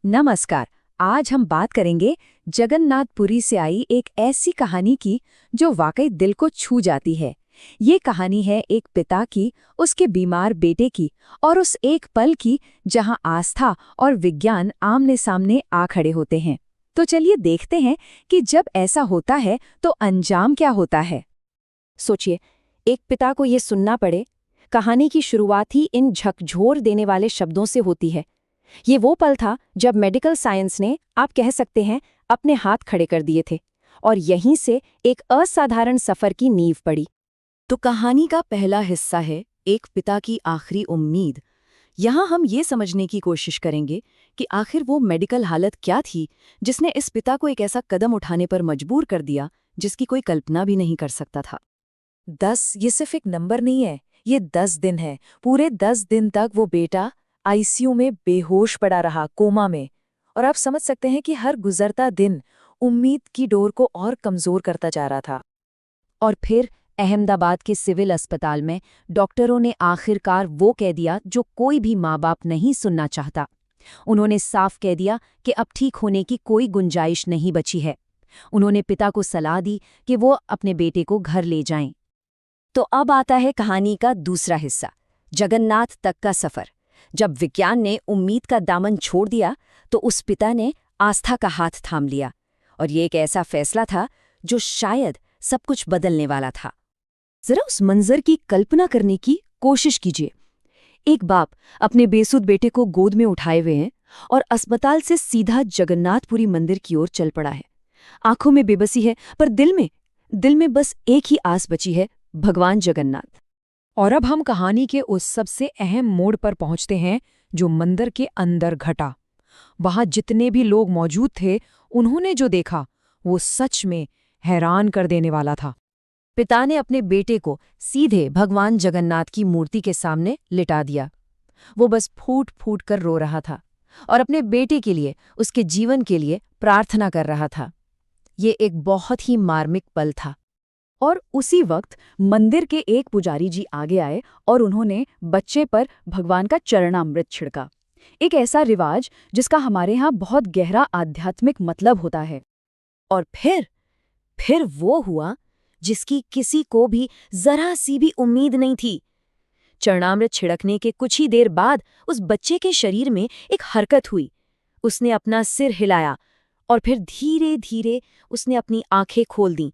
नमस्कार। आज हम बात करेंगे जगन्नाथपुरी से आई एक ऐसी कहानी की जो वाकई दिल को छू जाती है। ये कहानी है एक पिता की, उसके बीमार बेटे की और उस एक पल की जहां आस्था और विज्ञान आमने सामने आ खड़े होते हैं। तो चलिए देखते हैं कि जब ऐसा होता है तो अंजाम क्या होता है। सोचिए, एक पिता को ये सुनना पड़े। कहानी की शुरुआत ही इन झकझोर देने वाले शब्दों से होती है। ये वो पल था जब मेडिकल साइंस ने, आप कह सकते हैं, अपने हाथ खड़े कर दिए थे और यहीं से एक असाधारण सफर की नींव पड़ी। तो कहानी का पहला हिस्सा है एक पिता की आखिरी उम्मीद। यहाँ हम ये समझने की कोशिश करेंगे कि आखिर वो मेडिकल हालत क्या थी जिसने इस पिता को एक ऐसा कदम उठाने पर मजबूर कर दिया जिसकी कोई कल्पना भी नहीं कर सकता था। 10 ये सिर्फ एक नंबर नहीं है, ये 10 दिन है। पूरे 10 दिन तक वो बेटा आईसीयू में बेहोश पड़ा रहा, कोमा में। और आप समझ सकते हैं कि हर गुजरता दिन उम्मीद की डोर को और कमजोर करता जा रहा था। और फिर अहमदाबाद के सिविल अस्पताल में डॉक्टरों ने आखिरकार वो कह दिया जो कोई भी माँ बाप नहीं सुनना चाहता। उन्होंने साफ कह दिया कि अब ठीक होने की कोई गुंजाइश नहीं बची है। उन्होंने पिता को सलाह दी कि वो अपने बेटे को घर ले जाएं। तो अब आता है कहानी का दूसरा हिस्सा, जगन्नाथ तक का सफर। जब विज्ञान ने उम्मीद का दामन छोड़ दिया तो उस पिता ने आस्था का हाथ थाम लिया। और ये एक ऐसा फैसला था जो शायद सब कुछ बदलने वाला था। जरा उस मंजर की कल्पना करने की कोशिश कीजिए। एक बाप अपने बेसुध बेटे को गोद में उठाए हुए हैं और अस्पताल से सीधा जगन्नाथपुरी मंदिर की ओर चल पड़ा है। आंखों में बेबसी है, पर दिल में बस एक ही आस बची है, भगवान जगन्नाथ। और अब हम कहानी के उस सबसे अहम मोड़ पर पहुंचते हैं जो मंदिर के अंदर घटा। वहां जितने भी लोग मौजूद थे, उन्होंने जो देखा वो सच में हैरान कर देने वाला था। पिता ने अपने बेटे को सीधे भगवान जगन्नाथ की मूर्ति के सामने लिटा दिया। वो बस फूट फूट कर रो रहा था और अपने बेटे के लिए, उसके जीवन के लिए प्रार्थना कर रहा था। ये एक बहुत ही मार्मिक पल था। और उसी वक्त मंदिर के एक पुजारी जी आगे आए और उन्होंने बच्चे पर भगवान का चरणामृत छिड़का। एक ऐसा रिवाज जिसका हमारे यहाँ बहुत गहरा आध्यात्मिक मतलब होता है। और फिर वो हुआ जिसकी किसी को भी जरा सी भी उम्मीद नहीं थी। चरणामृत छिड़कने के कुछ ही देर बाद उस बच्चे के शरीर में एक हरकत हुई। उसने अपना सिर हिलाया और फिर धीरे धीरे उसने अपनी आंखें खोल दीं।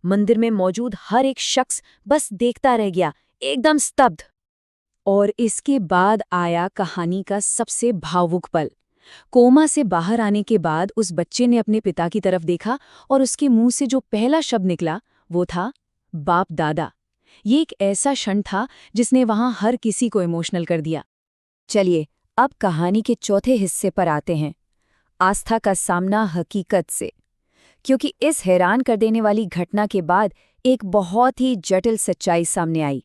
मंदिर में मौजूद हर एक शख्स बस देखता रह गया, एकदम स्तब्ध। और इसके बाद आया कहानी का सबसे भावुक पल। कोमा से बाहर आने के बाद उस बच्चे ने अपने पिता की तरफ देखा और उसके मुंह से जो पहला शब्द निकला वो था बाप दादा। ये एक ऐसा क्षण था जिसने वहां हर किसी को इमोशनल कर दिया। चलिए अब कहानी के चौथे हिस्से पर आते हैं, आस्था का सामना हकीकत से। क्योंकि इस हैरान कर देने वाली घटना के बाद एक बहुत ही जटिल सच्चाई सामने आई।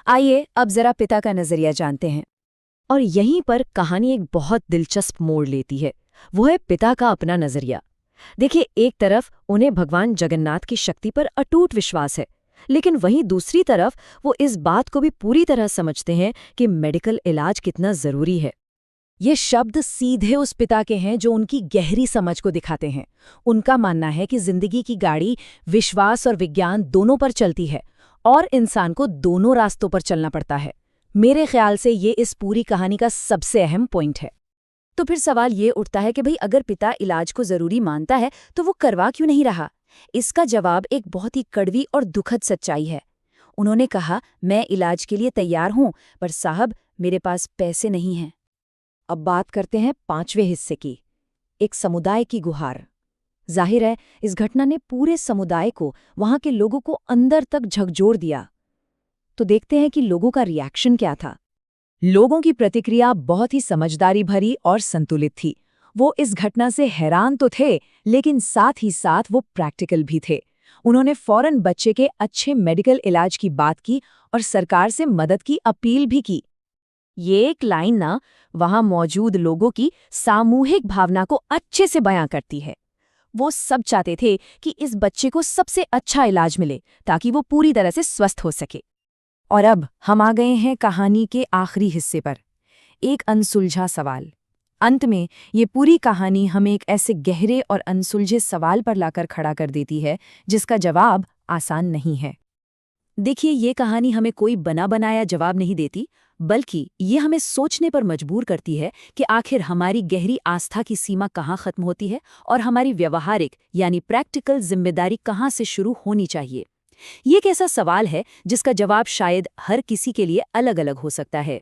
आइए अब जरा पिता का नजरिया जानते हैं। और यहीं पर कहानी एक बहुत दिलचस्प मोड़ लेती है। वो है पिता का अपना नजरिया। देखिए, एक तरफ उन्हें भगवान जगन्नाथ की शक्ति पर अटूट विश्वास है, लेकिन वहीं दूसरी तरफ वो इस बात को भी पूरी तरह समझते हैं कि मेडिकल इलाज कितना जरूरी है। ये शब्द सीधे उस पिता के हैं जो उनकी गहरी समझ को दिखाते हैं। उनका मानना है कि जिंदगी की गाड़ी विश्वास और विज्ञान दोनों पर चलती है और इंसान को दोनों रास्तों पर चलना पड़ता है। मेरे ख्याल से ये इस पूरी कहानी का सबसे अहम पॉइंट है। तो फिर सवाल ये उठता है कि भाई, अगर पिता इलाज को जरूरी मानता है तो वो करवा क्यों नहीं रहा? इसका जवाब एक बहुत ही कड़वी और दुखद सच्चाई है। उन्होंने कहा, मैं इलाज के लिए तैयार हूं, पर साहब मेरे पास पैसे नहीं हैं। अब बात करते हैं पांचवें हिस्से की, एक समुदाय की गुहार। जाहिर है इस घटना ने पूरे समुदाय को, वहां के लोगों को अंदर तक झकझोर दिया। तो देखते हैं कि लोगों का रिएक्शन क्या था। लोगों की प्रतिक्रिया बहुत ही समझदारी भरी और संतुलित थी। वो इस घटना से हैरान तो थे, लेकिन साथ ही साथ वो प्रैक्टिकल भी थे। उन्होंने फौरन बच्चे के अच्छे मेडिकल इलाज की बात की और सरकार से मदद की अपील भी की। ये एक लाइन ना वहां मौजूद लोगों की सामूहिक भावना को अच्छे से बयां करती है। वो सब चाहते थे कि इस बच्चे को सबसे अच्छा इलाज मिले ताकि वो पूरी तरह से स्वस्थ हो सके। और अब हम आ गए हैं कहानी के आखिरी हिस्से पर, एक अनसुलझा सवाल। अंत में ये पूरी कहानी हमें एक ऐसे गहरे और अनसुलझे सवाल पर लाकर खड़ा कर देती है जिसका जवाब आसान नहीं है। देखिए, ये कहानी हमें कोई बना बनाया जवाब नहीं देती, बल्कि ये हमें सोचने पर मजबूर करती है कि आखिर हमारी गहरी आस्था की सीमा कहाँ खत्म होती है और हमारी व्यवहारिक यानी प्रैक्टिकल जिम्मेदारी कहाँ से शुरू होनी चाहिए। ये एक ऐसा सवाल है जिसका जवाब शायद हर किसी के लिए अलग-अलग हो सकता है।